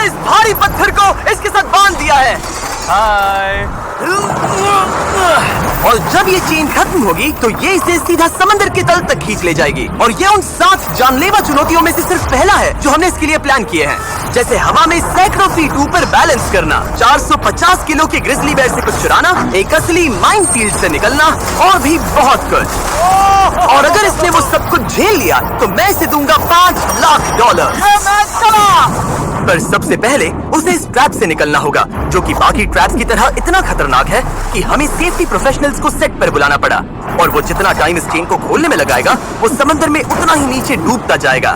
इस भारी पत्थर को इसके साथ बांध दिया है। हाय। और जब ये चेन खत्म होगी तो ये इसे सीधा समंदर के तल तक खींच ले जाएगी। और ये उन 7 जानलेवा चुनौतियों में से सिर्फ पहला है जो हमने इसके लिए प्लान किए हैं, जैसे हवा में सैकड़ों फीट ऊपर बैलेंस करना, 450 किलो के ग्रिजली बेयर से कुछ चुराना, एक असली माइनफील्ड से निकलना और भी बहुत कुछ। और अगर इसने वो सब कुछ झेल लिया तो मैं इसे दूंगा $5 लाख। पर सबसे पहले उसे इस ट्रैप से निकलना होगा, जो कि बाकी ट्रैप्स की तरह इतना खतरनाक है कि हमें सेफ्टी प्रोफेशनल्स को सेट पर बुलाना पड़ा। और वो जितना टाइम इस चेन को खोलने में लगाएगा वो समंदर में उतना ही नीचे डूबता जाएगा।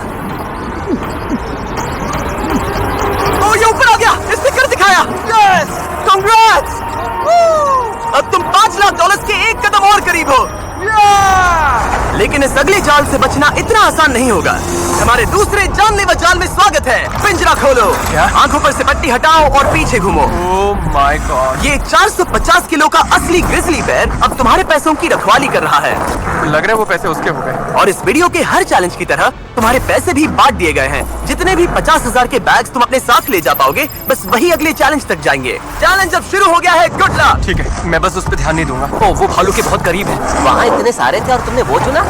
ओ, ये ऊपर आ गया, इसने कर दिखाया। Yes, congrats. अब तुम $5 लाख के एक कदम और करीब हो। लेकिन इस अगले जाल से बचना इतना आसान नहीं होगा। हमारे दूसरे जानलेवा जाल में स्वागत है। पिंजरा खोलो। क्या? आंखों पर से पट्टी हटाओ और पीछे घूमो। Oh my God. ये 450 किलो का असली ग्रिजली बेयर अब तुम्हारे पैसों की रखवाली कर रहा है। लग रहा है वो पैसे उसके हो गए। और इस वीडियो के हर चैलेंज की तरह तुम्हारे पैसे भी बांट दिए गए हैं। जितने भी 50,000 के बैग्स तुम अपने साथ ले जा पाओगे, बस वही अगले चैलेंज तक जाएंगे। चैलेंज अब शुरू हो गया है। Good luck. ठीक है, मैं बस उस पर ध्यान नहीं दूंगा। ओ, वो भालू के बहुत करीब है। वहाँ इतने सारे थे और तुमने वो चुना।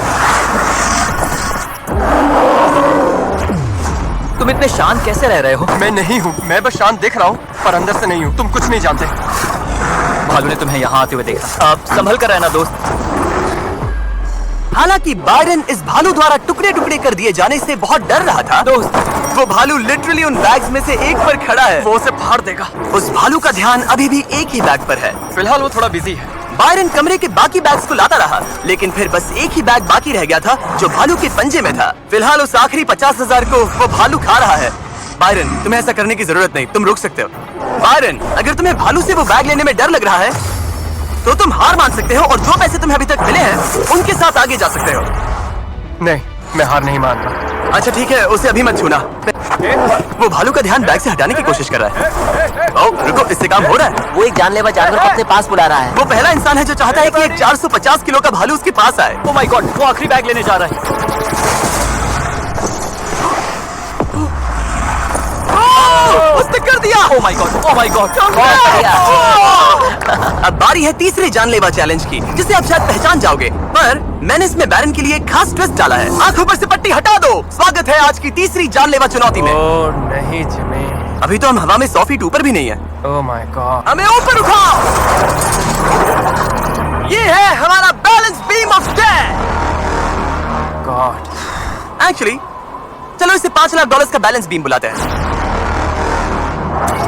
तुम इतने शांत कैसे रह रहे हो? मैं नहीं हूँ, मैं बस शांत दिख रहा हूँ पर अंदर से नहीं हूँ। तुम कुछ नहीं जानते। भालू ने तुम्हें यहाँ आते हुए देखा। अब संभल कर रहना दोस्त। हालांकि बायरन इस भालू द्वारा टुकड़े टुकड़े कर दिए जाने से बहुत डर रहा था। दोस्त, वो भालू लिटरली उन बैग्स में से एक पर खड़ा है। वो उसे फाड़ देगा। उस भालू का ध्यान अभी भी एक ही बैग पर है। फिलहाल वो थोड़ा बिजी है। बायरन कमरे के बाकी बैग्स को लाता रहा, लेकिन फिर बस एक ही बैग बाकी रह गया था जो भालू के पंजे में था। फिलहाल उस आखिरी 50,000 को वो भालू खा रहा है। बायरन, तुम्हें ऐसा करने की जरूरत नहीं, तुम रुक सकते हो। बायरन, अगर तुम्हें भालू से वो बैग लेने में डर लग रहा है तो तुम हार मान सकते हो और जो पैसे तुम्हें अभी तक मिले हैं उनके साथ आगे जा सकते हो। नहीं, मैं हार नहीं मान रहा। अच्छा ठीक है, उसे अभी मत छूना। वो भालू का ध्यान बैग से हटाने की कोशिश कर रहा है। ओ, रुको, इससे काम हो रहा है। वो एक जानलेवा जानवर को अपने पास बुला रहा है। वो पहला इंसान है जो चाहता है कि एक 450 किलो का भालू उसके पास आए। ओह माय गॉड, वो आखिरी बैग लेने जा रहा है। उसने कर दिया। Oh my God, oh my God. अब बारी है तीसरे जानलेवा चैलेंज की, जिसे आप शायद पहचान जाओगे, पर मैंने इसमें बैरन के लिए एक खास ट्विस्ट डाला है। आंखों पर से पट्टी हटा दो। स्वागत है आज की तीसरी जानलेवा चुनौती में। ओह नहीं जिमी। अभी तो हम हवा में 100 फीट ऊपर भी नहीं है। Oh my God. हमें ऊपर उठाओ। ये है हमारा balance beam of death. God. Actually चलो इसे $5 लाख का बैलेंस बीम बुलाते हैं।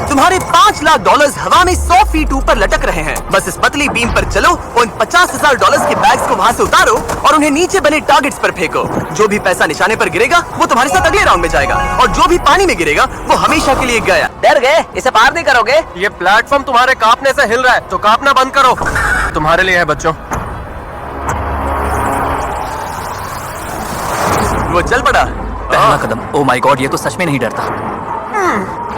तुम्हारे $5 लाख हवा में 100 फीट ऊपर लटक रहे हैं। बस इस पतली बीम पर चलो, उन $50,000 के बैग्स को वहाँ से उतारो और उन्हें नीचे बने टारगेट्स पर फेंको। जो भी पैसा निशाने पर गिरेगा वो तुम्हारे साथ अगले राउंड में जाएगा, और जो भी पानी में गिरेगा वो हमेशा के लिए गया। डर गए? इसे पार नहीं करोगे? ये प्लेटफॉर्म तुम्हारे कांपने से हिल रहा है तो कांपना बंद करो। तुम्हारे लिए है बच्चों। वो चल पड़ा। पहला कदम। ओह माय गॉड, ये तो सच में नहीं डरता।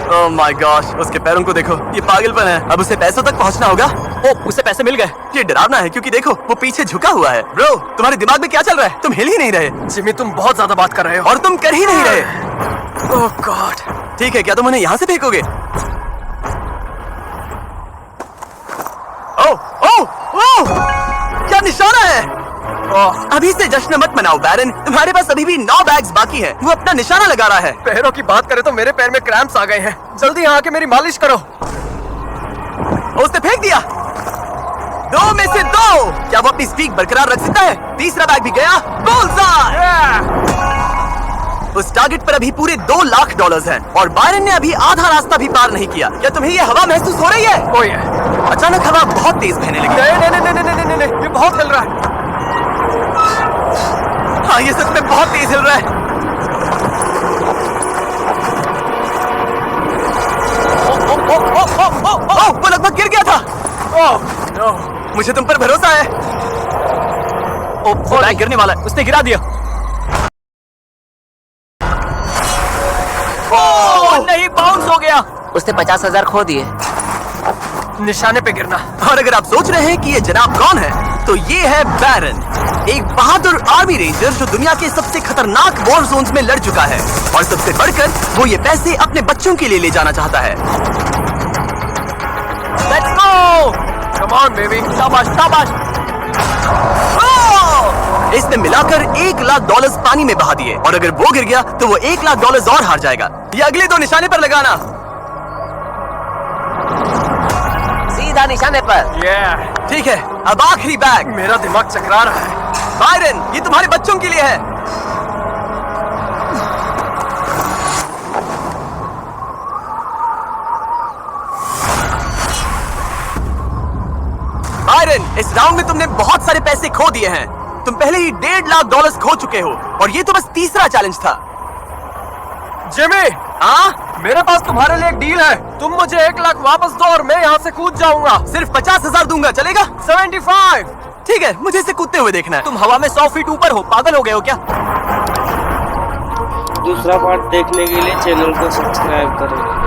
ओह माय गॉश, उसके पैरों को देखो, ये पागलपन है। अब उसे पैसों तक पहुंचना होगा। ओह, उसे पैसे मिल गए। ये डरावना है क्योंकि देखो वो पीछे झुका हुआ है। ब्रो, तुम्हारे दिमाग में क्या चल रहा है? तुम हिल ही नहीं रहे जिमी, तुम बहुत ज्यादा बात कर रहे हो। और तुम कर ही नहीं रहे। ओह गॉड। ठीक है, क्या तुम उन्हें यहाँ से फेंकोगे? ओह ओह ओह, क्या निशाना है? अभी से जश्न मत मनाओ बैरन, तुम्हारे पास अभी भी 9 बैग्स बाकी हैं। वो अपना निशाना लगा रहा है। पैरों की बात करें तो मेरे पैर में क्रैम्प्स आ गए हैं। जल्दी यहाँ आके मेरी मालिश करो। उसने फेंक दिया। 2 में से 2। क्या वो अपनी स्पीड बरकरार रख सकता है? तीसरा बैग भी गया। बुलसआई। उस टारगेट पर अभी पूरे $2 लाख हैं और बायरन ने अभी आधा रास्ता भी पार नहीं किया। क्या तुम्हें ये हवा महसूस हो रही है? ओह है। अचानक हवा बहुत तेज बहने लगी। नहीं, ये बहुत हिल रहा है। हाँ, ये सच में बहुत तेज हिल रहा है। वो लगभग गिर गया था। नो। मुझे तुम पर भरोसा है। ओह, बैग गिरने वाला है। उसने गिरा दिया। ओह नहीं, बाउंस हो गया। उसने 50,000 खो दिए। निशाने पे गिरना। और अगर आप सोच रहे हैं कि ये जनाब कौन है, तो ये है बैरन, एक बहादुर आर्मी रेंजर जो दुनिया के सबसे खतरनाक वॉर जोन्स में लड़ चुका है और सबसे बढ़कर वो ये पैसे अपने बच्चों के लिए ले जाना चाहता है। Let's go, come on baby, शाबाश शाबाश। इसने मिलाकर $1,00,000 पानी में बहा दिए और अगर वो गिर गया तो वो $1,00,000 और हार जाएगा। ये अगले 2 निशाने पर लगाना। सीधा निशाने पर। ठीक है, अब आखिरी बैग। मेरा दिमाग चकरा रहा है। बायरन, ये तुम्हारे बच्चों के लिए है। बायरन, इस राउंड में तुमने बहुत सारे पैसे खो दिए हैं। तुम पहले ही $1,50,000 खो चुके हो और ये तो बस तीसरा चैलेंज था। जिमी, हाँ, मेरे पास तुम्हारे लिए एक डील है। तुम मुझे 1,00,000 वापस दो और मैं यहाँ से कूद जाऊंगा। सिर्फ 50,000 दूंगा, चलेगा? 75। ठीक है, मुझे इसे कूदते हुए देखना है। तुम हवा में 100 फीट ऊपर हो, पागल हो गए हो क्या? दूसरा पार्ट देखने के लिए चैनल को सब्सक्राइब करें।